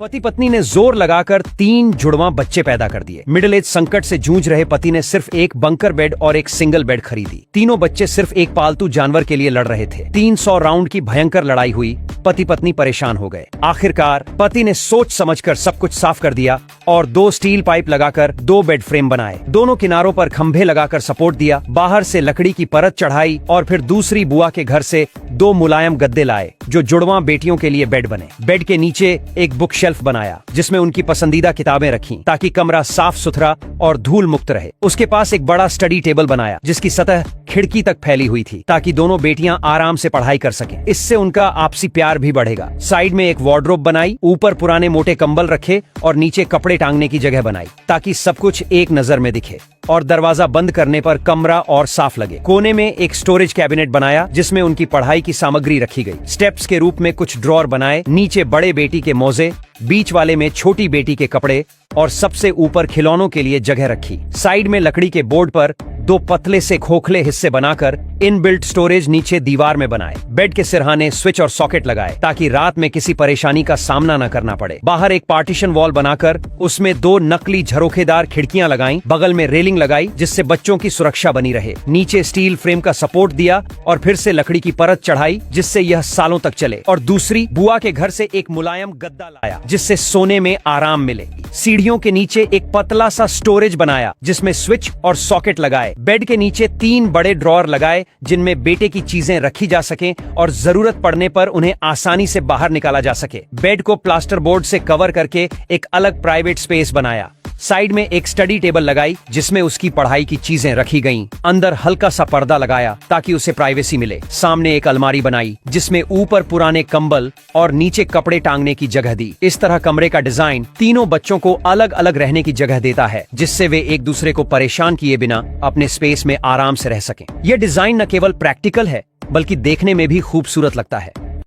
पति पत्नी ने जोर लगाकर 3 जुड़वां बच्चे पैदा कर दिए। मिडिल एज संकट से जूझ रहे पति ने सिर्फ एक बंकर बेड और एक सिंगल बेड खरीदी। तीनों बच्चे सिर्फ एक पालतू जानवर के लिए लड़ रहे थे। 300 राउंड की भयंकर लड़ाई हुई। पति पत्नी परेशान हो गए। आखिरकार पति ने सोच समझकर सब कुछ साफ कर दिया और 2 स्टील पाइप लगाकर 2 बेड फ्रेम बनाए। दोनों किनारों पर खंभे लगाकर सपोर्ट दिया। बाहर से लकड़ी की परत चढ़ाई और फिर दूसरी बुआ के घर से 2 मुलायम गद्दे लाए जो जुड़वां बेटियों के लिए बेड बने। बेड के नीचे एक बुक शेल्फ बनाया जिसमें उनकी पसंदीदा किताबें रखी ताकि कमरा साफ सुथरा और धूल मुक्त रहे। उसके पास एक बड़ा स्टडी टेबल बनाया जिसकी सतह खिड़की तक फैली हुई थी ताकि दोनों बेटियां आराम से पढ़ाई कर सकें। इससे उनका आपसी प्यार भी बढ़ेगा। साइड में एक वार्डरोब बनाई, ऊपर पुराने मोटे कंबल रखे और नीचे कपड़े टांगने की जगह बनाई ताकि सब कुछ एक नजर में दिखे और दरवाजा बंद करने पर कमरा और साफ लगे। कोने में एक स्टोरेज कैबिनेट बनाया जिसमें उनकी पढ़ाई की सामग्री रखी गई। स्टेप्स के रूप में कुछ ड्रॉर बनाए, नीचे बड़े बेटी के मोजे, बीच वाले में छोटी बेटी के कपड़े और सबसे ऊपर खिलौनों के लिए जगह रखी। साइड में लकड़ी के बोर्ड पर 2 पतले से खोखले हिस्से बनाकर इनबिल्ट स्टोरेज नीचे दीवार में बनाए। बेड के सिरहाने स्विच और सॉकेट लगाए ताकि रात में किसी परेशानी का सामना न करना पड़े। बाहर एक पार्टीशन वॉल बनाकर उसमें 2 नकली झरोखेदार खिड़कियां लगाई। बगल में रेलिंग लगाई जिससे बच्चों की सुरक्षा बनी रहे। नीचे स्टील फ्रेम का सपोर्ट दिया और फिर से लकड़ी की परत चढ़ाई जिससे यह सालों तक चले। और दूसरी बुआ के घर से एक मुलायम गद्दा लाया जिससे सोने में आराम मिले। सीढ़ियों के नीचे एक पतला सा स्टोरेज बनाया जिसमें स्विच और सॉकेट लगाए। बेड के नीचे 3 बड़े ड्रॉर लगाए जिनमें बेटे की चीजें रखी जा सकें और जरूरत पड़ने पर उन्हें आसानी से बाहर निकाला जा सके। बेड को प्लास्टर बोर्ड से कवर करके एक अलग प्राइवेट स्पेस बनाया। साइड में एक स्टडी टेबल लगाई जिसमें उसकी पढ़ाई की चीजें रखी गईं। अंदर हल्का सा पर्दा लगाया ताकि उसे प्राइवेसी मिले। सामने एक अलमारी बनाई जिसमें ऊपर पुराने कंबल और नीचे कपड़े टांगने की जगह दी। इस तरह कमरे का डिजाइन तीनों बच्चों को अलग अलग रहने की जगह देता है जिससे वे एक दूसरे को परेशान किए बिना अपने स्पेस में आराम से रह सकें। यह डिजाइन न केवल प्रैक्टिकल है बल्कि देखने में भी खूबसूरत लगता है।